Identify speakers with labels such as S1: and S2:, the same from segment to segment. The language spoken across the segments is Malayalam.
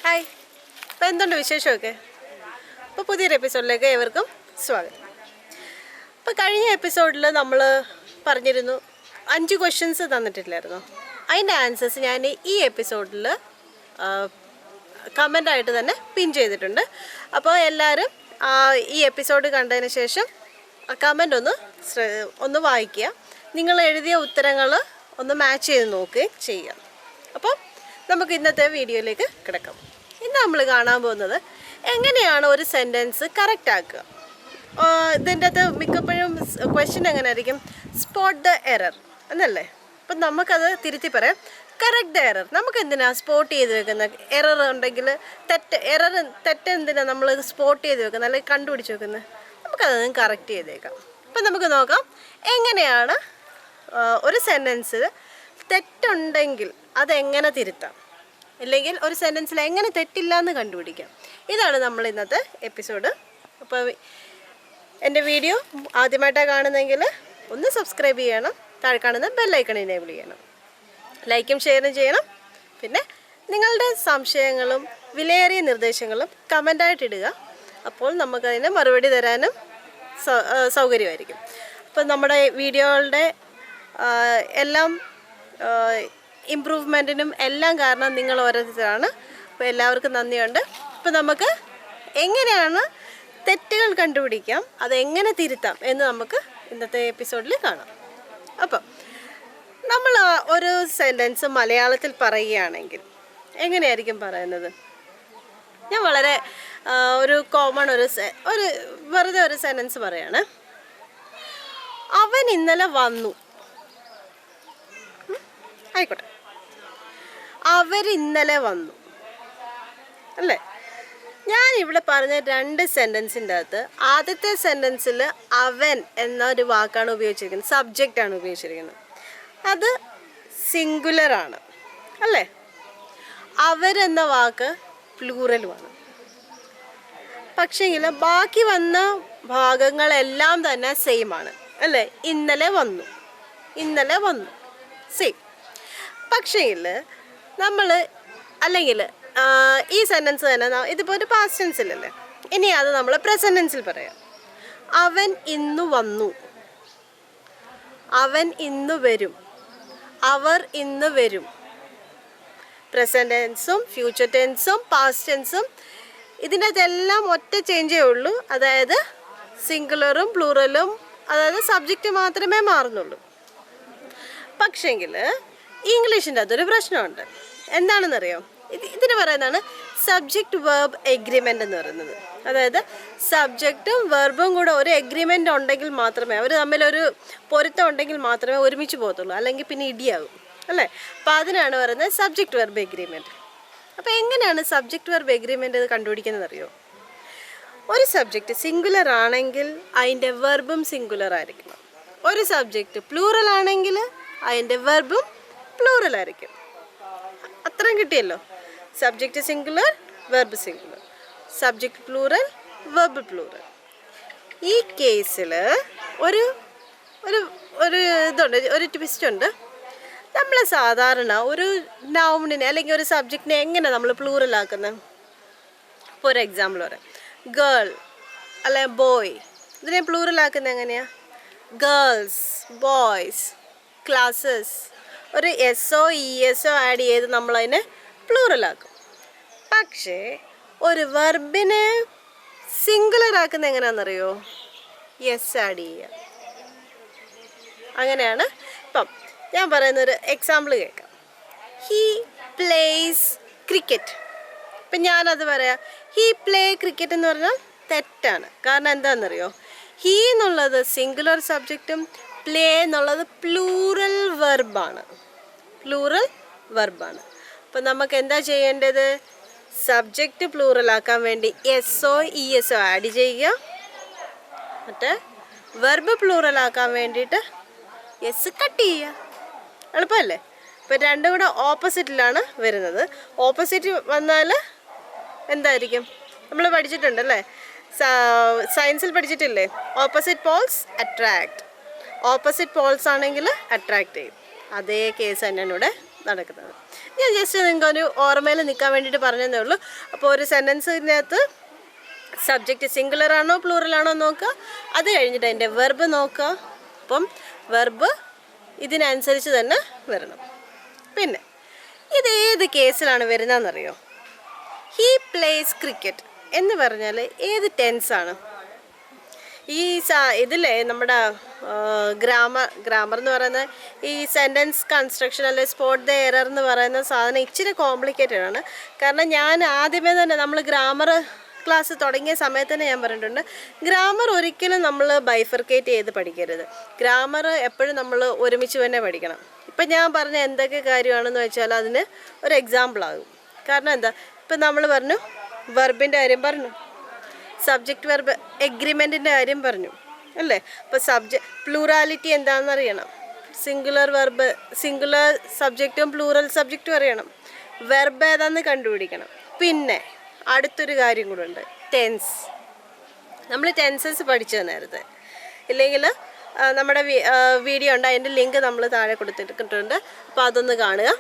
S1: ഹായ്, അപ്പോൾ എന്തുണ്ട് വിശേഷമൊക്കെ? അപ്പോൾ പുതിയൊരു എപ്പിസോഡിലേക്ക് ഏവർക്കും സ്വാഗതം. അപ്പോൾ കഴിഞ്ഞ എപ്പിസോഡിൽ നമ്മൾ പറഞ്ഞിരുന്നു 5 ക്വസ്റ്റ്യൻസ് തന്നിട്ടില്ലായിരുന്നു. അതിൻ്റെ ആൻസേഴ്സ് ഞാൻ ഈ എപ്പിസോഡിൽ കമൻ്റായിട്ട് തന്നെ പിൻ ചെയ്തിട്ടുണ്ട്. അപ്പോൾ എല്ലാവരും ഈ എപ്പിസോഡ് കണ്ടതിന് ശേഷം കമൻ്റ് ഒന്ന് വായിക്കുക. നിങ്ങൾ എഴുതിയ ഉത്തരങ്ങൾ ഒന്ന് മാച്ച് ചെയ്ത് നോക്കുകയും ചെയ്യുക. അപ്പോൾ നമുക്ക് ഇന്നത്തെ വീഡിയോയിലേക്ക് കിടക്കാം. ഇന്ന് നമ്മൾ കാണാൻ പോകുന്നത് എങ്ങനെയാണ് ഒരു സെൻറ്റൻസ് കറക്റ്റ് ആക്കുക. ഇതിൻ്റെ അകത്ത് മിക്കപ്പോഴും ക്വസ്റ്റ്യൻ എങ്ങനെ ആയിരിക്കും, സ്പോട്ട് ദ എറർ എന്നല്ലേ. അപ്പം നമുക്കത് തിരുത്തി പറയാം, കറക്റ്റ് ദ എറർ. നമുക്ക് എന്തിനാണ് സ്പോട്ട് ചെയ്ത് വെക്കുന്നത്? എറർ ഉണ്ടെങ്കിൽ തെറ്റ് എന്തിനാണ് നമ്മൾ സ്പോട്ട് ചെയ്ത് വെക്കുന്നത് അല്ലെങ്കിൽ കണ്ടുപിടിച്ച് വെക്കുന്നത്? നമുക്കതൊന്നും കറക്റ്റ് ചെയ്തേക്കാം. അപ്പം നമുക്ക് നോക്കാം എങ്ങനെയാണ് ഒരു സെൻറ്റൻസിൽ തെറ്റുണ്ടെങ്കിൽ അതെങ്ങനെ തിരുത്താം, ഇല്ലെങ്കിൽ ഒരു സെൻറ്റൻസിൽ എങ്ങനെ തെറ്റില്ല എന്ന് കണ്ടുപിടിക്കാം. ഇതാണ് നമ്മൾ ഇന്നത്തെ എപ്പിസോഡ്. അപ്പോൾ എൻ്റെ വീഡിയോ ആദ്യമായിട്ടാണ് കാണുന്നതെങ്കിൽ ഒന്ന് സബ്സ്ക്രൈബ് ചെയ്യണം, താഴെ കാണുന്ന ബെല്ലൈക്കൺ എനേബിൾ ചെയ്യണം, ലൈക്കും ഷെയറും ചെയ്യണം. പിന്നെ നിങ്ങളുടെ സംശയങ്ങളും വിലയേറിയ നിർദ്ദേശങ്ങളും കമൻ്റായിട്ട് ഇടുക. അപ്പോൾ നമുക്കതിന് മറുപടി തരാനും സൗകര്യമായിരിക്കും. അപ്പോൾ നമ്മുടെ വീഡിയോകളുടെ എല്ലാം ഇമ്പ്രൂവ്മെൻറ്റിനും എല്ലാം കാരണം നിങ്ങൾ ഓരോരുത്തരാണ്. അപ്പോൾ എല്ലാവർക്കും നന്ദിയുണ്ട്. അപ്പോൾ നമുക്ക് എങ്ങനെയാണ് തെറ്റുകൾ കണ്ടുപിടിക്കാം, അതെങ്ങനെ തിരുത്താം എന്ന് നമുക്ക് ഇന്നത്തെ എപ്പിസോഡിൽ കാണാം. അപ്പം നമ്മൾ ഒരു സെൻറ്റൻസ് മലയാളത്തിൽ പറയുകയാണെങ്കിൽ എങ്ങനെയായിരിക്കും പറയുന്നത്? ഞാൻ വളരെ ഒരു കോമൺ ഒരു വെറുതെ ഒരു സെൻറ്റൻസ് പറയാണ്. അവൻ ഇന്നലെ വന്നു. ആയിക്കോട്ടെ, അവരിന്നലെ വന്നു അല്ലേ. ഞാനിവിടെ പറഞ്ഞ 2 സെൻറ്റൻസിൻ്റെ അകത്ത് ആദ്യത്തെ സെൻറ്റൻസിൽ അവൻ എന്നൊരു വാക്കാണ് ഉപയോഗിച്ചിരിക്കുന്നത്, സബ്ജക്റ്റാണ് ഉപയോഗിച്ചിരിക്കുന്നത്. അത് സിംഗുലറാണ് അല്ലേ. അവരെന്ന വാക്ക് പ്ലൂറലുമാണ്. പക്ഷേങ്കിൽ ബാക്കി വന്ന ഭാഗങ്ങളെല്ലാം തന്നെ സെയിം ആണ് അല്ലേ. ഇന്നലെ വന്നു, ഇന്നലെ വന്നു, സെയിം. പക്ഷേങ്കിൽ നമ്മൾ അല്ലെങ്കിൽ ഈ സെൻറ്റൻസ് തന്നെ ഇതിപ്പോൾ ഒരു പാസ്റ്റ് ടെൻസിലല്ലേ, ഇനി അത് നമ്മൾ പ്രസൻറ്റ് ടെൻസിൽ പറയാം. അവൻ ഇന്നു വന്നു, അവൻ ഇന്നു വരും, അവർ ഇന്ന് വരും. പ്രസൻറ്റ് ടെൻസും ഫ്യൂച്ചർ ടെൻസും പാസ്റ്റ് ടെൻസും ഇതിൻ്റെ അകത്തെല്ലാം ഒറ്റ ചേഞ്ചേ ഉള്ളൂ. അതായത് സിംഗുലറും പ്ലൂറലും, അതായത് സബ്ജക്റ്റ് മാത്രമേ മാറുന്നുള്ളൂ. പക്ഷേങ്കിൽ ഇംഗ്ലീഷിൻ്റെ അകത്തൊരു പ്രശ്നമുണ്ട്. എന്താണെന്നറിയോ? ഇതിന് പറയുന്നതാണ് സബ്ജക്റ്റ് വെർബ് എഗ്രിമെൻ്റ് എന്ന് പറയുന്നത്. അതായത് സബ്ജക്റ്റും വെർബും കൂടെ ഒരു എഗ്രിമെൻ്റ് ഉണ്ടെങ്കിൽ മാത്രമേ, അവർ തമ്മിലൊരു പൊരുത്തം ഉണ്ടെങ്കിൽ മാത്രമേ ഒരുമിച്ച് പോകത്തുള്ളൂ, അല്ലെങ്കിൽ പിന്നെ ഇടിയാകും അല്ലേ. അപ്പോൾ അതിനാണ് പറയുന്നത് സബ്ജക്റ്റ് വെർബ് എഗ്രിമെൻറ്റ്. അപ്പോൾ എങ്ങനെയാണ് സബ്ജക്റ്റ് വെർബ് എഗ്രിമെൻ്റ് കണ്ടുപിടിക്കുന്നത് അറിയോ? ഒരു സബ്ജക്റ്റ് സിംഗുലർ ആണെങ്കിൽ അതിൻ്റെ വെർബും സിംഗുലർ ആയിരിക്കണം. ഒരു സബ്ജക്റ്റ് പ്ലൂറൽ ആണെങ്കിൽ അതിൻ്റെ വെർബും പ്ലൂറൽ ആയിരിക്കും. അത്രയും കിട്ടിയല്ലോ. Subject singular, verb singular, subject plural, verb plural. ഈ കേസിൽ ഒരു ഒരു ഒരു ഇതുണ്ട്, ഒരു ട്വിസ്റ്റ് ഉണ്ട്. നമ്മൾ സാധാരണ ഒരു നൗണിനെ അല്ലെങ്കിൽ ഒരു സബ്ജക്റ്റിനെ എങ്ങനെ നമ്മൾ പ്ലൂറലാക്കുന്നത്? ഇപ്പോൾ ഒരു എക്സാമ്പിൾ പറയാം, ഗേൾ അല്ലെ ബോയ്. ഇതിനെ പ്ലൂറലാക്കുന്നത് എങ്ങനെയാണ്? Girls, boys, classes. ഒരു എസ്ഒ ഇഎസ്ഒ ആഡ് ചെയ്ത് നമ്മളതിനെ പ്ലൂറലാക്കും. പക്ഷേ ഒരു വെർബിനെ സിംഗുലർ ആക്കുന്നത് എങ്ങനെയാണെന്നറിയോ? എസ് ആഡ് ചെയ്യുക. അങ്ങനെയാണ്. ഇപ്പം ഞാൻ പറയുന്നൊരു എക്സാമ്പിൾ കേൾക്കാം. He place cricket. ഇപ്പം ഞാനത് പറയാം, ഹീ പ്ലേ ക്രിക്കറ്റ് എന്ന് പറഞ്ഞാൽ തെറ്റാണ്. കാരണം എന്താണെന്നറിയോ? ഹീ എന്നുള്ളത് സിംഗുലർ സബ്ജക്റ്റും പ്ലേ എന്നുള്ളത് പ്ലൂറൽ വെർബാണ്. പ്ലൂറൽ വെർബാണ്. അപ്പം നമുക്ക് എന്താ ചെയ്യേണ്ടത്? സബ്ജക്റ്റ് പ്ലൂറലാക്കാൻ വേണ്ടി എസ്ഒ ഇഎസ്ഒ ആഡ് ചെയ്യുക. മറ്റേ വെർബ് പ്ലൂറലാക്കാൻ വേണ്ടിയിട്ട് എസ് കട്ട് ചെയ്യുക. എളുപ്പമല്ലേ? ഇപ്പം രണ്ടും കൂടെ ഓപ്പോസിറ്റിലാണ് വരുന്നത്. ഓപ്പോസിറ്റ് വന്നാൽ എന്തായിരിക്കും? നമ്മൾ പഠിച്ചിട്ടുണ്ടല്ലേ, സയൻസിൽ പഠിച്ചിട്ടില്ലേ, opposite poles attract. Opposite poles ആണെങ്കിൽ അട്രാക്റ്റ് ചെയ്യും. അതേ കേസ് തന്നെയാണ് ഇവിടെ നടക്കുന്നത്. ഞാൻ ജസ്റ്റ് നിങ്ങൾക്കൊരു ഓർമ്മയിൽ നിൽക്കാൻ വേണ്ടിയിട്ട് പറഞ്ഞതേ ഉള്ളൂ. അപ്പോൾ ഒരു സെൻറ്റൻസിനകത്ത് സബ്ജക്റ്റ് സിംഗുലർ ആണോ പ്ലൂറൽ ആണോ നോക്കുക, അത് കഴിഞ്ഞിട്ട് അതിൻ്റെ വെർബ് നോക്കുക. അപ്പം വെർബ് ഇതിനനുസരിച്ച് തന്നെ വരണം. പിന്നെ ഇത് ഏത് കേസിലാണ് വരുന്നതെന്നറിയോ? ഹീ പ്ലേസ് ക്രിക്കറ്റ് എന്ന് പറഞ്ഞാൽ ഏത് ടെൻസാണ്? ഈ ഇതില്ലേ നമ്മുടെ ഗ്രാമർ എന്ന് പറയുന്ന ഈ സെൻറ്റൻസ് കൺസ്ട്രക്ഷൻ അല്ലെ സ്പോട്ട് ദ എറർ എന്ന് പറയുന്ന സാധനം ഇച്ചിരി കോംപ്ലിക്കേറ്റഡ് ആണ്. കാരണം ഞാൻ ആദ്യമേ തന്നെ നമ്മൾ ഗ്രാമർ ക്ലാസ് തുടങ്ങിയ സമയത്ത് തന്നെ ഞാൻ പറഞ്ഞിട്ടുണ്ട്, ഗ്രാമർ ഒരിക്കലും നമ്മൾ ബൈഫർക്കേറ്റ് ചെയ്ത് പഠിക്കരുത്. ഗ്രാമർ എപ്പോഴും നമ്മൾ ഒരുമിച്ച് തന്നെ പഠിക്കണം. ഇപ്പം ഞാൻ പറഞ്ഞ എന്തൊക്കെ കാര്യമാണെന്ന് വെച്ചാൽ അതിന് ഒരു എക്സാമ്പിൾ ആകും. കാരണം എന്താ, ഇപ്പം നമ്മൾ പറഞ്ഞു വെർബിൻ്റെ കാര്യം പറഞ്ഞു, സബ്ജക്റ്റ് വെർബ് എഗ്രിമെൻറ്റിൻ്റെ കാര്യം പറഞ്ഞു അല്ലേ. അപ്പോൾ പ്ലൂറാലിറ്റി എന്താണെന്ന് അറിയണം, സിംഗുലർ വെർബ് സിംഗുലർ സബ്ജക്റ്റും പ്ലൂറൽ സബ്ജക്റ്റും അറിയണം, വെർബ് ഏതാണെന്ന് കണ്ടുപിടിക്കണം. പിന്നെ അടുത്തൊരു കാര്യം കൂടെ ഉണ്ട്, ടെൻസ്. നമ്മൾ ടെൻസസ് പഠിച്ചത് നേരത്തെ, ഇല്ലെങ്കിൽ നമ്മുടെ വീഡിയോ ഉണ്ട്, അതിൻ്റെ ലിങ്ക് നമ്മൾ താഴെ കൊടുത്തിട്ടുണ്ട്. അപ്പോൾ അതൊന്ന് കാണുക.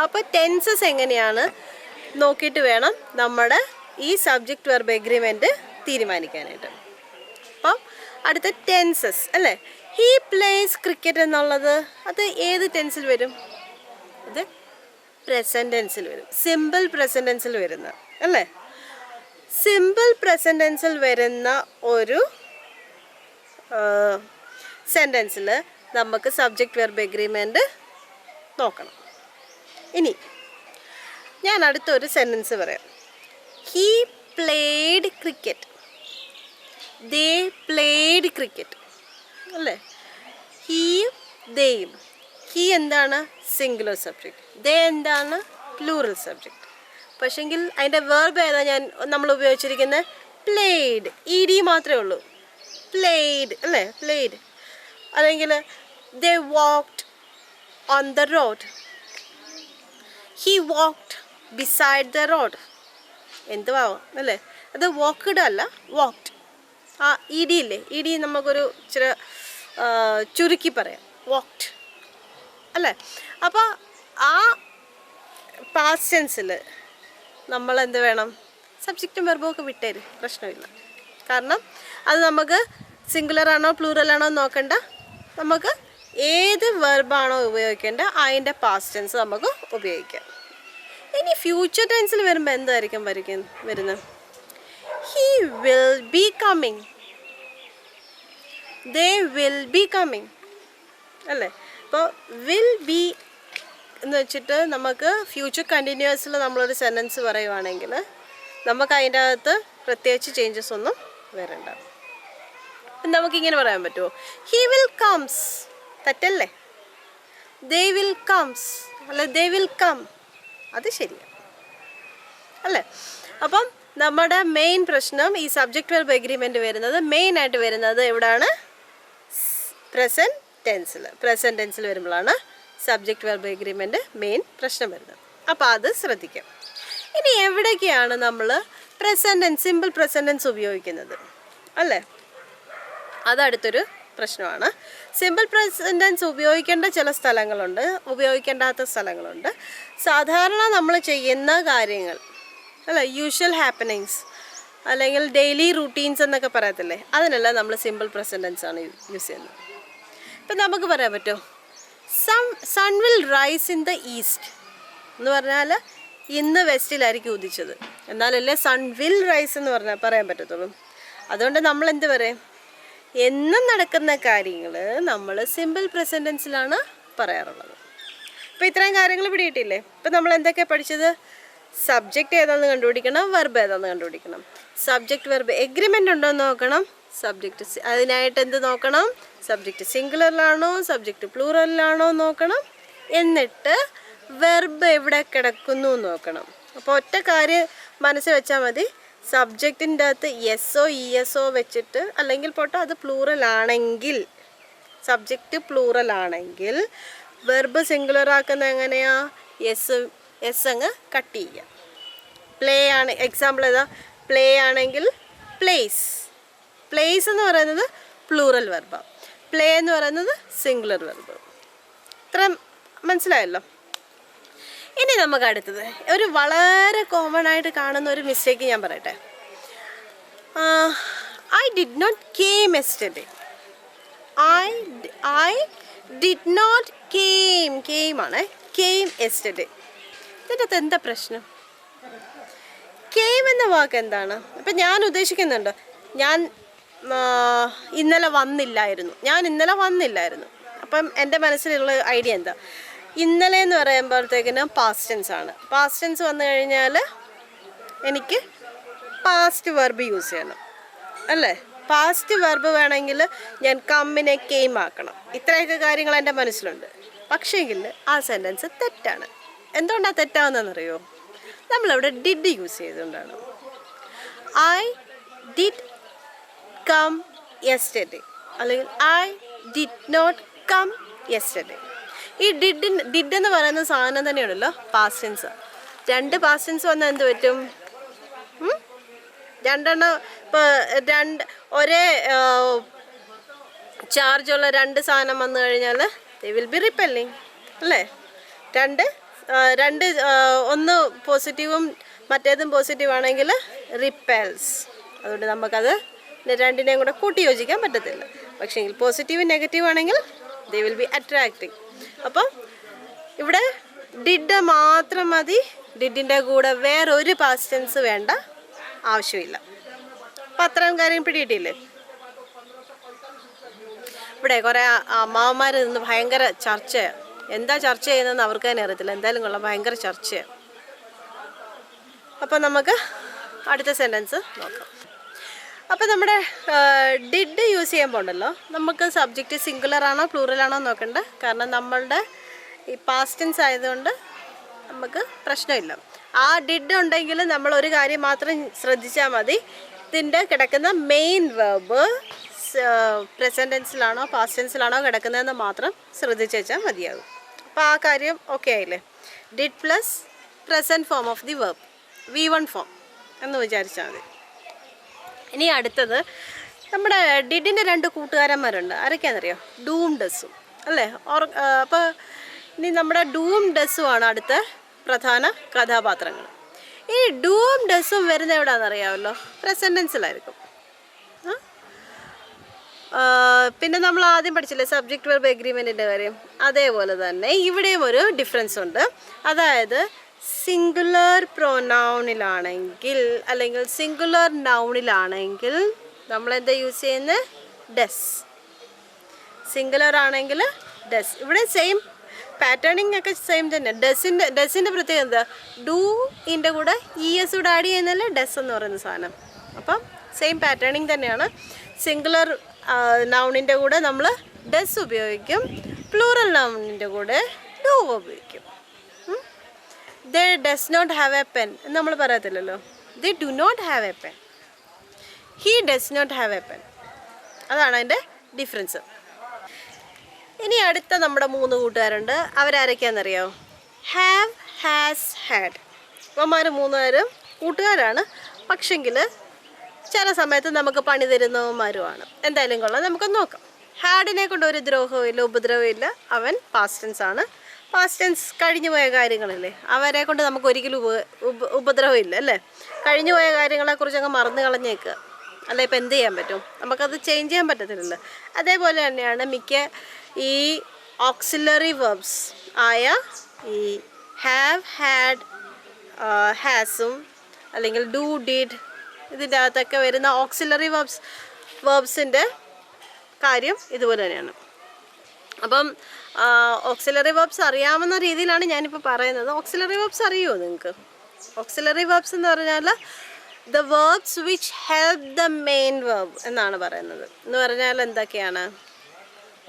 S1: അപ്പോൾ ടെൻസസ് എങ്ങനെയാണ് നോക്കിയിട്ട് വേണം നമ്മുടെ ഈ സബ്ജക്റ്റ് വെർബ് എഗ്രിമെൻറ്റ് തീരുമാനിക്കാനായിട്ട്. അപ്പം അടുത്ത ടെൻസസ് അല്ലേ. ഹീ പ്ലേസ് ക്രിക്കറ്റ് എന്നുള്ളത് അത് ഏത് ടെൻസിൽ വരും? അത് പ്രസൻറ്റ് ടെൻസിൽ വരും, സിമ്പിൾ പ്രസൻറ്റ് ടെൻസിൽ വരുന്ന അല്ലേ. സിമ്പിൾ പ്രസൻറ്റ് ടെൻസിൽ വരുന്ന ഒരു സെൻറ്റൻസിൽ നമുക്ക് സബ്ജക്റ്റ് വെർബ് എഗ്രിമെൻറ്റ് നോക്കണം. ഇനി ഞാൻ അടുത്തൊരു സെൻറ്റൻസ് പറയാം. He played cricket, they played cricket അല്ലേ. ഹീയും ദേയും, ഹീ എന്താണ് സിംഗുലർ സബ്ജക്റ്റ്, ദേ എന്താണ് പ്ലൂറൽ സബ്ജക്റ്റ്. പക്ഷെങ്കിൽ അതിൻ്റെ വെർബ് ഏതാ നമ്മൾ ഉപയോഗിച്ചിരിക്കുന്നത്? പ്ലേഡ്, ഇ ഡി മാത്രമേ ഉള്ളൂ, പ്ലേഡ് അല്ലേ, പ്ലേഡ്. അല്ലെങ്കിൽ they walked on the road, he walked beside the road. എന്തുവാകും അല്ലേ, അത് വാക്ക്ഡ് അല്ല, വാക്ക്ഡ്. ആ ഇ ഡി ഇല്ലേ, ഇ ഡി നമുക്കൊരു ഇച്ചിരി ചുരുക്കി പറയാം, വാക്ക്ഡ് അല്ലേ. അപ്പോൾ ആ പാസ്റ്റ് ടെൻസിൽ നമ്മൾ എന്ത് വേണം? സബ്ജക്റ്റും വെർബും ഒക്കെ വിട്ടേര്, പ്രശ്നമില്ല. കാരണം അത് നമുക്ക് സിംഗുലർ ആണോ പ്ലൂറൽ ആണോ നോക്കണ്ട, നമുക്ക് ഏത് വെർബാണോ ഉപയോഗിക്കേണ്ടത് അതിൻ്റെ പാസ്റ്റ് ടെൻസ് നമുക്ക് ഉപയോഗിക്കാം. ഇനി ഫ്യൂച്ചർ ടെൻസിൽ വരുമ്പോൾ എന്തായിരിക്കും വരുന്നത്? He will be coming, they will be coming അല്ലേ. അപ്പോൾ വിൽ ബി എന്ന് വെച്ചിട്ട് നമുക്ക് ഫ്യൂച്ചർ കണ്ടിന്യൂസിൽ നമ്മളൊരു സെൻറ്റൻസ് പറയുവാണെങ്കിൽ നമുക്ക് അതിൻ്റെ അകത്ത് പ്രത്യേകിച്ച് ചേഞ്ചസ് ഒന്നും വരണ്ട. നമുക്കിങ്ങനെ പറയാൻ പറ്റുമോ? ഹീ വിൽ കംസ്, തെറ്റല്ലേ. ദേ വിൽ കംസ് അല്ലെ, ദേ വിൽ കം, അത് ശരിയാണ് അല്ലേ. അപ്പം നമ്മുടെ മെയിൻ പ്രശ്നം ഈ സബ്ജക്റ്റ് വെർബ് എഗ്രിമെൻറ്റ് വരുന്നത് മെയിനായിട്ട് വരുന്നത് എവിടെയാണ്? പ്രസൻറ്റ് ടെൻസിൽ വരുമ്പോഴാണ് സബ്ജക്റ്റ് വെർബ് എഗ്രിമെൻറ്റ് മെയിൻ പ്രശ്നം വരുന്നത്. അപ്പോൾ അത് ശ്രദ്ധിക്കാം. ഇനി എവിടേക്കാണ് നമ്മൾ present tense, simple present tense ഉപയോഗിക്കുന്നത് അല്ലേ? അതടുത്തൊരു പ്രശ്നമാണ്. സിമ്പിൾ പ്രസൻറ്റ് ടെൻസ് ഉപയോഗിക്കേണ്ട ചില സ്ഥലങ്ങളുണ്ട്, ഉപയോഗിക്കേണ്ടാത്ത സ്ഥലങ്ങളുണ്ട്. സാധാരണ നമ്മൾ ചെയ്യുന്ന കാര്യങ്ങൾ അല്ല, യൂഷ്വൽ ഹാപ്പനിങ്സ് അല്ലെങ്കിൽ ഡെയിലി റൂട്ടീൻസ് എന്നൊക്കെ പറയത്തില്ലേ, അതിനെല്ലാം നമ്മൾ സിമ്പിൾ പ്രസൻറ്റ് ടെൻസ് ആണ് യൂസ് ചെയ്യുന്നത്. ഇപ്പം നമുക്ക് പറയാൻ പറ്റുമോ? Sun will rise in the east എന്ന് പറഞ്ഞാൽ ഇന്ന് വെസ്റ്റിലായിരിക്കും ഉദിച്ചത്, എന്നാലല്ലേ സൺ വിൽ റൈസ് എന്ന് പറയാൻ പറ്റത്തുള്ളൂ. അതുകൊണ്ട് നമ്മൾ എന്ത് പറയും? എന്നും നടക്കുന്ന കാര്യങ്ങൾ നമ്മൾ സിമ്പിൾ പ്രസൻറ്റ് ടെൻസിലാണ് പറയാറുള്ളത്. അപ്പോൾ ഇത്രയും കാര്യങ്ങൾ പിടിയിട്ടില്ലേ? ഇപ്പം നമ്മൾ എന്തൊക്കെയാണ് പഠിച്ചത്? സബ്ജക്റ്റ് ഏതാണെന്ന് കണ്ടുപിടിക്കണം, വെർബ് ഏതാണെന്ന് കണ്ടുപിടിക്കണം, സബ്ജക്റ്റ് വെർബ് എഗ്രിമെൻ്റ് ഉണ്ടോ എന്ന് നോക്കണം, സബ്ജക്റ്റ് അതിനായിട്ട് എന്ത് നോക്കണം? സബ്ജക്റ്റ് സിംഗുലറിലാണോ സബ്ജക്റ്റ് പ്ലൂറലിലാണോ നോക്കണം, എന്നിട്ട് വെർബ് എവിടെ കിടക്കുന്നു നോക്കണം. അപ്പോൾ ഒറ്റ കാര്യം മനസ്സിൽ വെച്ചാൽ മതി, സബ്ജക്റ്റിൻ്റെ അകത്ത് എസ്ഒ ഇ എസ്ഒ വെച്ചിട്ട്, അല്ലെങ്കിൽ പോട്ടെ അത് പ്ലൂറൽ ആണെങ്കിൽ, സബ്ജക്റ്റ് പ്ലൂറൽ ആണെങ്കിൽ വെർബ് സിംഗുലർ ആക്കുന്നത് എങ്ങനെയാ? എസ് അങ്ങ് കട്ട് ചെയ്യുക. പ്ലേ ആണ് എക്സാമ്പിൾ ഏതാ? പ്ലേ ആണെങ്കിൽ പ്ലേസ്, പ്ലേസ് എന്ന് പറയുന്നത് പ്ലൂറൽ വെർബാണ്, പ്ലേ എന്ന് പറയുന്നത് സിംഗുലർ വെർബ്. ഇത്ര മനസ്സിലായല്ലോ. ഇനി നമുക്ക് അടുത്തത് ഒരു വളരെ കോമൺ ആയിട്ട് കാണുന്ന ഒരു മിസ്റ്റേക്ക് ഞാൻ പറയട്ടെ. I did not came yesterday. I did not came ആണ് കെയിം യെസ്റ്റർഡേ. ഇതിൻ്റെ അകത്ത് എന്താ പ്രശ്നം? കെയിം എന്ന വാക്ക് എന്താണ്? ഇപ്പം ഞാൻ ഉദ്ദേശിക്കുന്നുണ്ട് ഞാൻ ഇന്നലെ വന്നില്ലായിരുന്നു. അപ്പം എൻ്റെ മനസ്സിലുള്ള ഐഡിയ എന്താ, ഇന്നലെ എന്ന് പറയുമ്പോഴത്തേക്കിനും പാസ്റ്റ് ടെൻസ് ആണ്. പാസ്റ്റ് ടെൻസ് വന്നു കഴിഞ്ഞാൽ എനിക്ക് പാസ്റ്റ് വെർബ് യൂസ് ചെയ്യണം അല്ലേ? പാസ്റ്റ് വെർബ് വേണമെങ്കിൽ ഞാൻ കമ്മിനെ കെയിം ആക്കണം. ഇത്രയൊക്കെ കാര്യങ്ങൾ എൻ്റെ മനസ്സിലുണ്ട്. പക്ഷേങ്കിൽ ആ സെൻറ്റൻസ് തെറ്റാണ്. എന്തുകൊണ്ടാണ് തെറ്റാവുന്നതെന്നറിയോ? നമ്മളവിടെ ഡിഡ് യൂസ് ചെയ്തുകൊണ്ടാണ്. ഐ ഡിഡ് കം യെസ്റ്റർഡേ അല്ലെങ്കിൽ I did not come yesterday. ഈ ഡിഡ് എന്ന് പറയുന്ന സാധനം തന്നെയാണല്ലോ പാസ്റ്റ് ടെൻസ്. രണ്ട് പാസ്റ്റ് ടെൻസ് വന്നാൽ എന്ത് പറ്റും? രണ്ടെണ്ണം ഇപ്പോൾ ഒരേ ചാർജുള്ള രണ്ട് സാധനം വന്നു കഴിഞ്ഞാൽ ദേ വിൽ ബി റിപ്പല്ലിങ് അല്ലേ? രണ്ട് ഒന്ന് പോസിറ്റീവും മറ്റേതും പോസിറ്റീവ് ആണെങ്കിൽ റിപ്പൽസ്. അതുകൊണ്ട് നമുക്കത് രണ്ടിനെയും കൂടെ കൂട്ടി യോജിക്കാൻ പറ്റത്തില്ല. പക്ഷേ പോസിറ്റീവ് നെഗറ്റീവ് ആണെങ്കിൽ ദേ വിൽ ബി അട്രാക്റ്റിങ്. അപ്പം ഇവിടെ ഡിഡ് മാത്രം മതി. ഡിഡിൻ്റെ കൂടെ വേറൊരു പാസ്റ്റ് ടെൻസ് വേണ്ട ആവശ്യമില്ല. അപ്പം അത്രയും കാര്യം പിടിയിട്ടില്ലേ? ഇവിടെ കുറേ അമ്മാവന്മാർ നിന്ന് ഭയങ്കര ചർച്ചയാണ്. എന്താ ചർച്ച ചെയ്യുന്നതെന്ന് അവർക്ക് തന്നെ അറിയത്തില്ല. എന്തായാലും കൊള്ളാം, ഭയങ്കര ചർച്ചയാണ്. അപ്പം നമുക്ക് അടുത്ത സെൻറ്റൻസ് നോക്കാം. അപ്പോൾ നമ്മുടെ ഡിഡ് യൂസ് ചെയ്യുമ്പോൾ ഉണ്ടല്ലോ, നമുക്ക് സബ്ജക്റ്റ് സിംഗുലർ ആണോ പ്ലൂറൽ ആണോ നോക്കണ്ട. കാരണം നമ്മളുടെ ഈ പാസ്റ്റ് ടെൻസ് ആയതുകൊണ്ട് നമുക്ക് പ്രശ്നമില്ല. ആ ഡിഡ് ഉണ്ടെങ്കിൽ നമ്മൾ ഒരു കാര്യം മാത്രം ശ്രദ്ധിച്ചാൽ മതി. ഇതിൻ്റെ കിടക്കുന്ന മെയിൻ വെർബ് പ്രസൻറ്റ് ടെൻസിലാണോ പാസ്റ്റ് ടെൻസിലാണോ കിടക്കുന്നതെന്ന് മാത്രം ശ്രദ്ധിച്ച് വെച്ചാൽ മതിയാകും. അപ്പോൾ ആ കാര്യം ഓക്കെ ആയില്ലേ? Did plus present form of the verb V1 form എന്ന് വിചാരിച്ചാൽ മതി. ഇനി അടുത്തത് നമ്മുടെ ഡിഡിൻ്റെ രണ്ട് കൂട്ടുകാരന്മാരുണ്ട്. ആരൊക്കെയാണെന്നറിയോ? ഡൂം ഡസും അല്ലേ? അപ്പോൾ ഇനി നമ്മുടെ ഡൂം ഡസുമാണ് അടുത്ത പ്രധാന കഥാപാത്രങ്ങൾ. ഈ ഡൂം ഡസും വരുന്ന എവിടെയാണെന്നറിയാമല്ലോ? പ്രസൻറ്റ് ടെൻസിലായിരിക്കും. പിന്നെ നമ്മൾ ആദ്യം പഠിച്ചില്ലേ സബ്ജക്റ്റ് വെർബ് എഗ്രിമെൻറ്റിൻ്റെ കാര്യം? അതേപോലെ തന്നെ ഇവിടെയും ഒരു ഡിഫറൻസ് ഉണ്ട്. അതായത് സിംഗുലർ പ്രൊനൗണിലാണെങ്കിൽ അല്ലെങ്കിൽ സിംഗുലർ നൗണിലാണെങ്കിൽ നമ്മളെന്താ യൂസ് ചെയ്യുന്നത്? ഡസ്. സിംഗുലർ ആണെങ്കിൽ ഡസ്. ഇവിടെ സെയിം പാറ്റേണിങ് ഒക്കെ സെയിം തന്നെ. ഡസിൻ്റെ പ്രത്യേകത എന്താ? ഡൂൻ്റെ കൂടെ ES കൂടെ ആഡ് ചെയ്യുന്നതല്ലേ ഡസ് എന്ന് പറയുന്ന സാധനം. അപ്പം സെയിം പാറ്റേണിങ് തന്നെയാണ്. സിംഗുലർ നൗണിൻ്റെ കൂടെ നമ്മൾ ഡസ് ഉപയോഗിക്കും, പ്ലൂറൽ നൗണിൻ്റെ കൂടെ ഡു ഉപയോഗിക്കും. They does not have a pen എന്ന് നമ്മൾ പറയത്തില്ലല്ലോ. They do not have a pen. He does not have a pen. അതാണ് അതിൻ്റെ ഡിഫറൻസ്. ഇനി അടുത്ത നമ്മുടെ 3 കൂട്ടുകാരുണ്ട്. അവരാരൊക്കെയാണെന്നറിയോ? Have, has, had. ഇവന്മാർ 3 പേരും കൂട്ടുകാരാണ്. പക്ഷെങ്കിൽ ചില സമയത്ത് നമുക്ക് പണി തരുന്നവന്മാരുമാണ്. എന്തായാലും കൊള്ളാം, നമുക്ക് നോക്കാം. ഹാഡിനെ കൊണ്ട് ഒരു ദ്രോഹവും ഇല്ല, ഉപദ്രവവും ഇല്ല. അവൻ പാസ്റ്റ് ടെൻസ് ആണ്. പാസ്റ്റ് ടെൻസ് കഴിഞ്ഞു പോയ കാര്യങ്ങളല്ലേ, അവരെ കൊണ്ട് നമുക്ക് ഒരിക്കലും ഉപദ്രവം ഇല്ല അല്ലേ? കഴിഞ്ഞു പോയ കാര്യങ്ങളെക്കുറിച്ച് അങ്ങ് മറന്നു കളഞ്ഞേക്കുക. അല്ല, ഇപ്പം എന്ത് ചെയ്യാൻ പറ്റും? നമുക്കത് ചേഞ്ച് ചെയ്യാൻ പറ്റത്തില്ലല്ലോ. അതേപോലെ തന്നെയാണ് മിക്ക ഈ ഓക്സിലറി വെർബ്സ് ആയ ഈ ഹാവ്, ഹാഡ്, ഹാസും അല്ലെങ്കിൽ ഡു, ഡിഡ്, ഇതിൻ്റെ അകത്തൊക്കെ വരുന്ന ഓക്സിലറി വെർബ്സിൻ്റെ കാര്യം ഇതുപോലെ തന്നെയാണ്. അപ്പം ഓക്സിലറി വെർബ്സ് അറിയാവുന്ന രീതിയിലാണ് ഞാനിപ്പോൾ പറയുന്നത്. ഓക്സിലറി വെർബ്സ് അറിയുമോ നിങ്ങൾക്ക്? ഓക്സിലറി വെർബ്സ് എന്ന് പറഞ്ഞാൽ the verbs which help the main verb എന്നാണ് പറയുന്നത്. എന്ന് പറഞ്ഞാൽ എന്തൊക്കെയാണ്?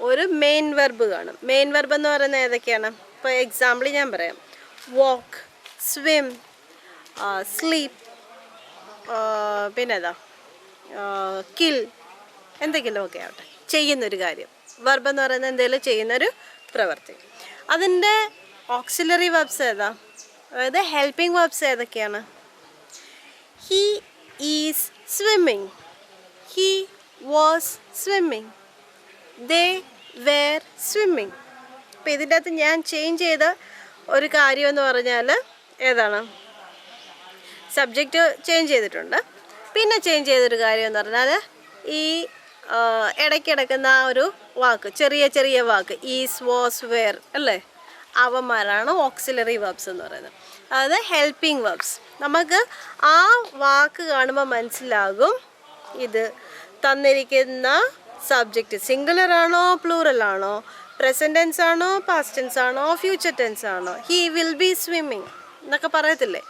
S1: ഒരു മെയിൻ വെർബ് കാണും. മെയിൻ വെർബ് എന്ന് പറയുന്നത് ഏതൊക്കെയാണ്? ഇപ്പോൾ എക്സാമ്പിൾ ഞാൻ പറയാം. വാക്ക്, സ്വിം, സ്ലീപ്പ്, പിന്നെ ഏതാ, കിൽ, എന്തെങ്കിലും ഒക്കെ ആവട്ടെ, ചെയ്യുന്നൊരു കാര്യം. വെർബ് എന്ന് പറയുന്നത് എന്തെങ്കിലും ചെയ്യുന്നൊരു പ്രവൃത്തി. അതിൻ്റെ ഓക്സിലറി വെർബ്സ് ഏതാ? അതായത് ഹെൽപ്പിംഗ് വെർബ്സ് ഏതൊക്കെയാണ്? He is swimming, he was swimming, they were swimming. അപ്പോൾ ഇതിൻ്റെ അകത്ത് ഞാൻ ചേഞ്ച് ചെയ്ത ഒരു കാര്യമെന്ന് പറഞ്ഞാൽ ഏതാണ്, സബ്ജക്റ്റ് ചേഞ്ച് ചെയ്തിട്ടുണ്ട്. പിന്നെ ചേഞ്ച് ചെയ്തൊരു കാര്യം എന്ന് പറഞ്ഞാൽ ഈ ഇടയ്ക്കിടക്കുന്ന ആ ഒരു വാക്ക്, ചെറിയ ചെറിയ വാക്ക് ഈസ്, വാസ്, വെയർ അല്ലേ, അവന്മാരാണ് ഓക്സിലറി വെർബ്സ് എന്ന് പറയുന്നത്. അതായത് ഹെൽപ്പിംഗ് വെർബ്സ്. നമുക്ക് ആ വാക്ക് കാണുമ്പോൾ മനസ്സിലാകും ഇത് തന്നിരിക്കുന്ന സബ്ജക്റ്റ് സിംഗുലർ ആണോ പ്ലൂറൽ ആണോ, പ്രസൻറ്റ് ടെൻസ് ആണോ പാസ്റ്റ് ടെൻസ് ആണോ ഫ്യൂച്ചർ ടെൻസ് ആണോ. ഹി വിൽ ബി സ്വിമ്മിങ് എന്നൊക്കെ പറയത്തില്ലേ,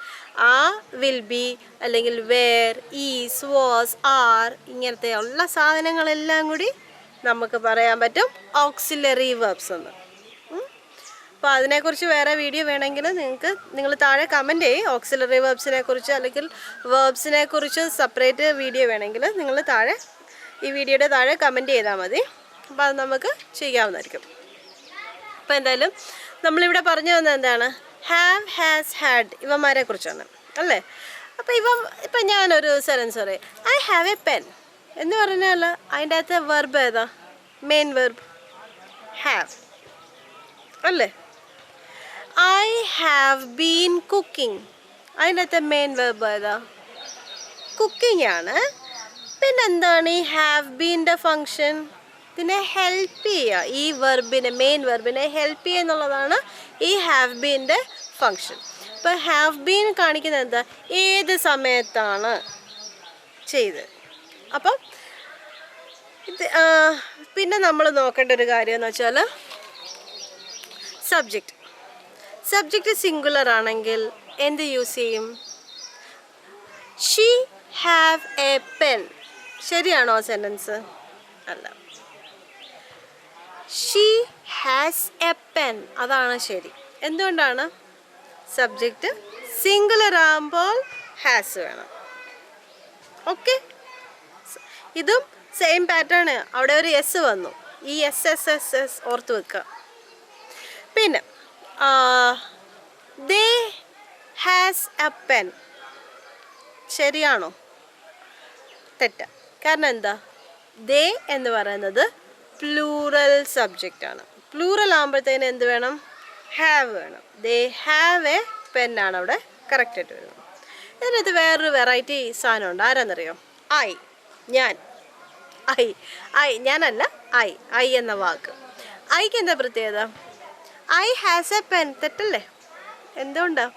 S1: ആ വിൽ ബി അല്ലെങ്കിൽ വേർ, ഈസ്, വാസ്, ആർ ഇങ്ങനത്തെ ഉള്ള സാധനങ്ങളെല്ലാം കൂടി നമുക്ക് പറയാൻ പറ്റും ഓക്സിലറി വെർബ്സ് എന്ന്. അപ്പോൾ അതിനെക്കുറിച്ച് വേറെ വീഡിയോ വേണമെങ്കിൽ നിങ്ങൾ താഴെ കമൻറ്റ് ചെയ്യും. ഓക്സിലറി വെർബ്സിനെ കുറിച്ച് അല്ലെങ്കിൽ വെർബ്സിനെ കുറിച്ച് സെപ്പറേറ്റ് വീഡിയോ വേണമെങ്കിൽ നിങ്ങൾ താഴെ ഈ വീഡിയോയുടെ താഴെ കമൻറ്റ് ചെയ്താൽ മതി. അപ്പോൾ അത് നമുക്ക് ചെയ്യാവുന്നതായിരിക്കും. അപ്പോൾ എന്തായാലും നമ്മളിവിടെ പറഞ്ഞു വന്നത് എന്താണ്, ഹാവ്, ഹാസ്, ഹാഡ് ഇവന്മാരെ കുറിച്ചാണ് അല്ലേ. അപ്പോൾ ഇപ്പം ഞാനൊരു സെൻറ്റൻസ് പറയും, ഐ ഹാവ് എ പെൻ എന്ന് പറഞ്ഞാൽ അതിൻ്റെ അകത്ത് വെർബ് ഏതാ, മെയിൻ വെർബ് ഹാവ് അല്ലേ. ഐ ഹാവ് ബീൻ കുക്കിംഗ് അതിൻ്റെ അകത്ത് മെയിൻ വെർബ് ഏതാ, കുക്കിംഗ് ആണ്. പിന്നെന്താണ് ഈ ഹാവ് ബീൻ്റെ ഫങ്ഷൻ, ഇതിനെ ഹെൽപ്പ് ചെയ്യുക, ഈ വെർബിനെ മെയിൻ വെർബിനെ ഹെൽപ്പ് ചെയ്യുക എന്നുള്ളതാണ് ഈ ഹാവ് ബീൻ്റെ ഫങ്ഷൻ. ഇപ്പോൾ ഹാവ് ബീൻ കാണിക്കുന്നത് എന്താ, ഏത് സമയത്താണ് ചെയ്ത്. അപ്പം ഇത് പിന്നെ നമ്മൾ നോക്കേണ്ട ഒരു കാര്യം എന്ന് വെച്ചാൽ സബ്ജക്റ്റ് സിംഗുലർ ആണെങ്കിൽ എന്ത് യൂസ് ചെയ്യും, ഷീ ഹാവ് എ പെൻ. ശരിയാണോ സെൻറ്റൻസ്? അല്ല, ഷീ ഹാസ് എ പെൻ അതാണ് ശരി. എന്തുകൊണ്ടാണ്, സബ്ജക്റ്റ് സിംഗുലർ ആകുമ്പോൾ ഹാസ് വേണം. ഓക്കെ, ഇതും സെയിം പാറ്റേൺ. അവിടെ ഒരു എസ് വന്നു, ഈ എസ് ഓർത്ത് വെക്കുക. പിന്നെ ദേ ഹാസ് എ പെൻ ശരിയാണോ? തെറ്റ. കാരണം എന്താ, ദേ എന്ന് പറയുന്നത് പ്ലൂറൽ സബ്ജക്റ്റ് ആണ്. പ്ലൂറൽ ആകുമ്പോഴത്തേന് എന്ത് വേണം, ഹാവ് വേണം. ദേ ഹാവ് എ പെൻ ആണ് അവിടെ കറക്റ്റായിട്ട് വരുന്നത്. ഇതിനകത്ത് വേറൊരു വെറൈറ്റി സാധനമുണ്ട്, ആരാന്നറിയോ, ഐ, ഞാൻ. ഐ ഞാനല്ല, ഐ എന്ന വാക്ക്. ഐക്ക് എന്താ പ്രത്യേകത, ഐ ഹാസ് എ പെൻ തെറ്റല്ലേ. എന്തുകൊണ്ടാണ്,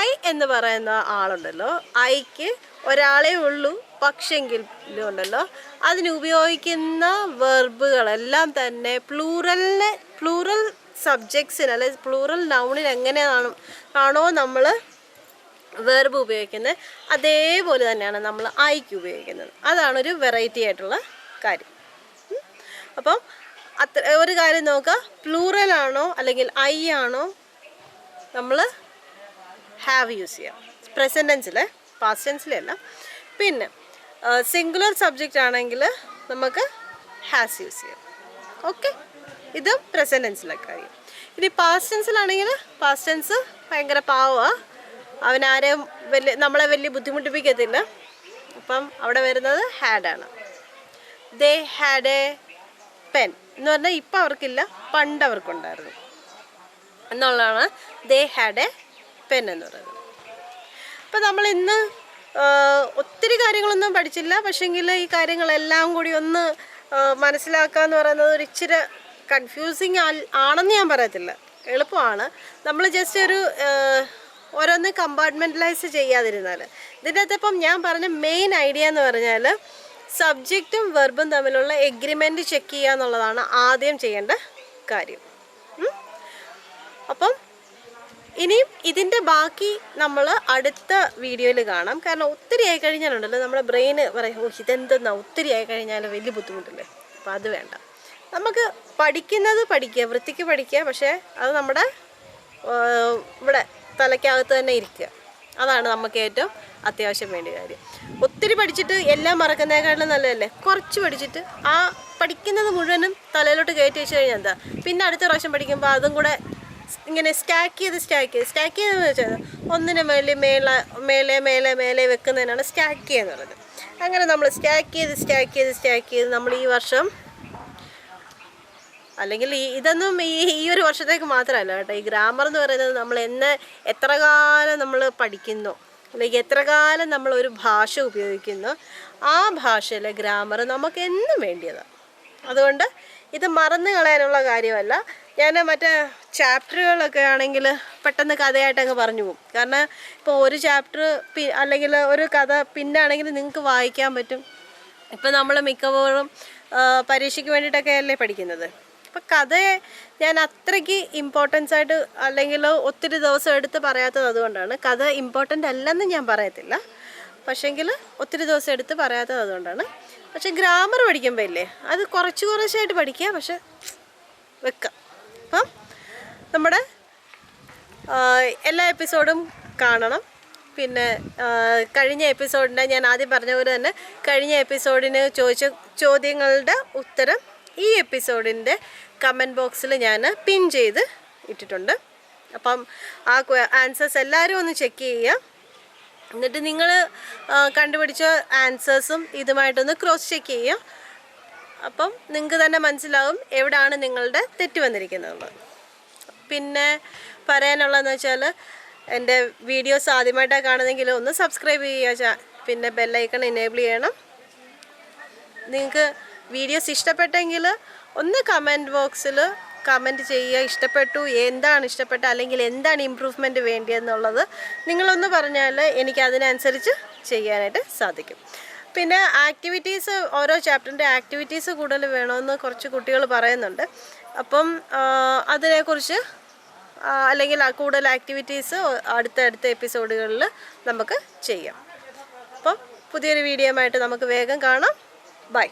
S1: ഐ എന്ന് പറയുന്ന ആളുണ്ടല്ലോ, ഐക്ക് ഒരാളേ ഉള്ളൂ, പക്ഷെങ്കിലും ഉണ്ടല്ലോ അതിന് ഉപയോഗിക്കുന്ന വെർബുകളെല്ലാം തന്നെ പ്ലൂറൽ സബ്ജക്ട്സിന് അല്ലെ പ്ലൂറൽ നൗണിന് എങ്ങനെയാണോ നമ്മൾ വെർബ് ഉപയോഗിക്കുന്നത് അതേപോലെ തന്നെയാണ് നമ്മൾ ഐക്ക് ഉപയോഗിക്കുന്നത്. അതാണൊരു വെറൈറ്റി ആയിട്ടുള്ള കാര്യം. അപ്പം ഒരു കാര്യം നോക്കുക, പ്ലൂറൽ ആണോ അല്ലെങ്കിൽ ഐ ആണോ നമ്മൾ ഹാവ് യൂസ് ചെയ്യാം, പ്രസൻറ്റ് ടെൻസിൽ, പാസ്റ്റ് ടെൻസിലല്ല. പിന്നെ സിംഗുലർ സബ്ജക്റ്റ് ആണെങ്കിൽ നമുക്ക് ഹാസ് യൂസ് ചെയ്യാം. ഓക്കെ, ഇത് പ്രസൻറ്റ് ടെൻസിലെ കാര്യം. ഇനി പാസ്റ്റ് ടെൻസിലാണെങ്കിൽ പാസ്റ്റ് ടെൻസ് ഭയങ്കര പാവമാണ്, അവനാരെയും നമ്മളെ വലിയ ബുദ്ധിമുട്ടിപ്പിക്കത്തില്ല. അപ്പം അവിടെ വരുന്നത് ഹാഡാണ്. ദേ ഹാഡ് എ പെൻ എന്ന് പറഞ്ഞാൽ ഇപ്പം അവർക്കില്ല, പണ്ട് അവർക്കുണ്ടായിരുന്നു എന്നുള്ളതാണ് ദേ ഹാഡ് എ പെൻ എന്ന് പറയുന്നത്. അപ്പം നമ്മൾ ഇന്ന് ഒത്തിരി കാര്യങ്ങളൊന്നും പഠിച്ചില്ല, പക്ഷേങ്കിൽ ഈ കാര്യങ്ങളെല്ലാം കൂടി ഒന്ന് മനസ്സിലാക്കുക എന്ന് പറയുന്നത് ഒരു ഇച്ചിരി കൺഫ്യൂസിങ് ആണെന്ന് ഞാൻ പറയത്തില്ല, എളുപ്പമാണ്. നമ്മൾ ജസ്റ്റ് ഒരു ഓരോന്ന് കമ്പാർട്ട്മെൻറ്റലൈസ് ചെയ്യാതിരുന്നാൽ. ഇതിൻ്റെ അകത്തിപ്പം ഞാൻ പറഞ്ഞ മെയിൻ ഐഡിയ എന്ന് പറഞ്ഞാൽ സബ്ജക്റ്റും വെർബും തമ്മിലുള്ള എഗ്രിമെൻറ്റ് ചെക്ക് ചെയ്യുക എന്നുള്ളതാണ് ആദ്യം ചെയ്യേണ്ട കാര്യം. അപ്പം ഇനിയും ഇതിൻ്റെ ബാക്കി നമ്മൾ അടുത്ത വീഡിയോയിൽ കാണാം. കാരണം ഒത്തിരി ആയി കഴിഞ്ഞാലുണ്ടല്ലോ നമ്മുടെ ബ്രെയിന് പറയും, ഓ ഇതെന്തെന്നാ ഒത്തിരി ആയി കഴിഞ്ഞാൽ വലിയ ബുദ്ധിമുട്ടല്ലേ. അപ്പോൾ അത് വേണ്ട, നമുക്ക് പഠിക്കുന്നത് പഠിക്കുക, വൃത്തിക്ക് പഠിക്കുക, പക്ഷേ അത് നമ്മുടെ ഇവിടെ തലയ്ക്കകത്ത് തന്നെ ഇരിക്കുക. അതാണ് നമുക്ക് ഏറ്റവും അത്യാവശ്യം വേണ്ട കാര്യം. ഒത്തിരി പഠിച്ചിട്ട് എല്ലാം മറക്കുന്നതിനേക്കാളും നല്ലതല്ലേ കുറച്ച് പഠിച്ചിട്ട് ആ പഠിക്കുന്നത് മുഴുവനും തലയിലോട്ട് കയറ്റി വെച്ച് കഴിഞ്ഞാൽ എന്താ, പിന്നെ അടുത്ത പ്രാവശ്യം പഠിക്കുമ്പോൾ അതും കൂടെ ഇങ്ങനെ സ്റ്റാക്ക് ചെയ്തെന്ന് വെച്ചാൽ ഒന്നിന് മേലെ വെക്കുന്നതിനാണ് സ്റ്റാക്ക് ചെയ്യുക എന്ന് പറയുന്നത്. അങ്ങനെ നമ്മൾ സ്റ്റാക്ക് ചെയ്ത് നമ്മൾ ഈ വർഷം അല്ലെങ്കിൽ ഇതൊന്നും ഈ ഒരു വർഷത്തേക്ക് മാത്രമല്ല കേട്ടോ. ഈ ഗ്രാമർ എന്ന് പറയുന്നത് നമ്മൾ എത്ര കാലം നമ്മൾ പഠിക്കുന്നു, അല്ലെങ്കിൽ എത്ര കാലം നമ്മളൊരു ഭാഷ ഉപയോഗിക്കുന്നു, ആ ഭാഷയിലെ ഗ്രാമർ നമുക്ക് എന്നും വേണ്ടിയതാണ്. അതുകൊണ്ട് ഇത് മറന്നു കളയാനുള്ള കാര്യമല്ല. ഞാൻ മറ്റേ ചാപ്റ്ററുകളൊക്കെ ആണെങ്കിൽ പെട്ടെന്ന് കഥയായിട്ട് അങ്ങ് പറഞ്ഞു പോകും. കാരണം ഇപ്പോൾ ഒരു ചാപ്റ്റർ അല്ലെങ്കിൽ ഒരു കഥ പിന്നാണെങ്കിൽ നിങ്ങൾക്ക് വായിക്കാൻ പറ്റും. ഇപ്പം നമ്മൾ മിക്കവാറും പരീക്ഷയ്ക്ക് വേണ്ടിയിട്ടൊക്കെ അല്ലേ പഠിക്കുന്നത്. അപ്പം കഥയെ ഞാൻ അത്രയ്ക്ക് ഇമ്പോർട്ടൻസ് ആയിട്ട് അല്ലെങ്കിൽ ഒത്തിരി ദിവസം എടുത്ത് പറയാത്തത് അതുകൊണ്ടാണ്. കഥ ഇമ്പോർട്ടൻ്റ് അല്ലെന്ന് ഞാൻ പറയത്തില്ല, പക്ഷേങ്കിൽ ഒത്തിരി ദിവസം എടുത്ത് പറയാത്തത് അതുകൊണ്ടാണ്. പക്ഷെ ഗ്രാമർ പഠിക്കുമ്പോൾ ഇല്ലേ, അത് കുറച്ചായിട്ട് പഠിക്കുക, പക്ഷെ വെക്കാം. അപ്പം നമ്മുടെ എല്ലാ എപ്പിസോഡും കാണണം. പിന്നെ കഴിഞ്ഞ എപ്പിസോഡിൻ്റെ ഞാൻ ആദ്യം പറഞ്ഞ പോലെ തന്നെ കഴിഞ്ഞ എപ്പിസോഡിന് ചോദിച്ച ചോദ്യങ്ങളുടെ ഉത്തരം ഈ എപ്പിസോഡിൻ്റെ കമൻറ്റ് ബോക്സിൽ ഞാൻ പിൻ ചെയ്ത് ഇട്ടിട്ടുണ്ട്. അപ്പം ആ ആൻസേഴ്സ് എല്ലാവരും ഒന്ന് ചെക്ക് ചെയ്യുക. എന്നിട്ട് നിങ്ങൾ കണ്ടുപിടിച്ച ആൻസേഴ്സും ഇതുമായിട്ടൊന്ന് ക്രോസ് ചെക്ക് ചെയ്യുക. അപ്പം നിങ്ങൾക്ക് തന്നെ മനസ്സിലാവും എവിടെയാണ് നിങ്ങളുടെ തെറ്റ് വന്നിരിക്കുന്നത്. പിന്നെ പറയാനുള്ളതെന്ന് വെച്ചാൽ എൻ്റെ വീഡിയോസ് ആദ്യമായിട്ടാണ് കാണുന്നതെങ്കിൽ ഒന്ന് സബ്സ്ക്രൈബ് ചെയ്യുക, പിന്നെ ബെല്ലൈക്കൺ എനേബിൾ ചെയ്യണം. നിങ്ങൾക്ക് വീഡിയോസ് ഇഷ്ടപ്പെട്ടെങ്കിൽ ഒന്ന് കമൻറ്റ് ബോക്സിൽ കമൻറ്റ് ചെയ്യുക. ഇഷ്ടപ്പെട്ടു, എന്താണ് ഇഷ്ടപ്പെട്ട, അല്ലെങ്കിൽ എന്താണ് ഇമ്പ്രൂവ്മെൻറ്റ് വേണ്ടിയെന്നുള്ളത് നിങ്ങളൊന്ന് പറഞ്ഞാൽ എനിക്ക് അതിനനുസരിച്ച് ചെയ്യാനായിട്ട് സാധിക്കും. പിന്നെ ആക്ടിവിറ്റീസ്, ഓരോ ചാപ്റ്ററിൻ്റെ ആക്ടിവിറ്റീസ് കൂടുതൽ വേണമെന്ന് കുറച്ച് കുട്ടികൾ പറയുന്നുണ്ട്. അപ്പം അതിനെക്കുറിച്ച് അല്ലെങ്കിൽ കൂടുതൽ ആക്ടിവിറ്റീസ് അടുത്ത എപ്പിസോഡുകളിൽ നമുക്ക് ചെയ്യാം. അപ്പം പുതിയൊരു വീഡിയോ ആയിട്ട് നമുക്ക് വേഗം കാണാം. ബൈ.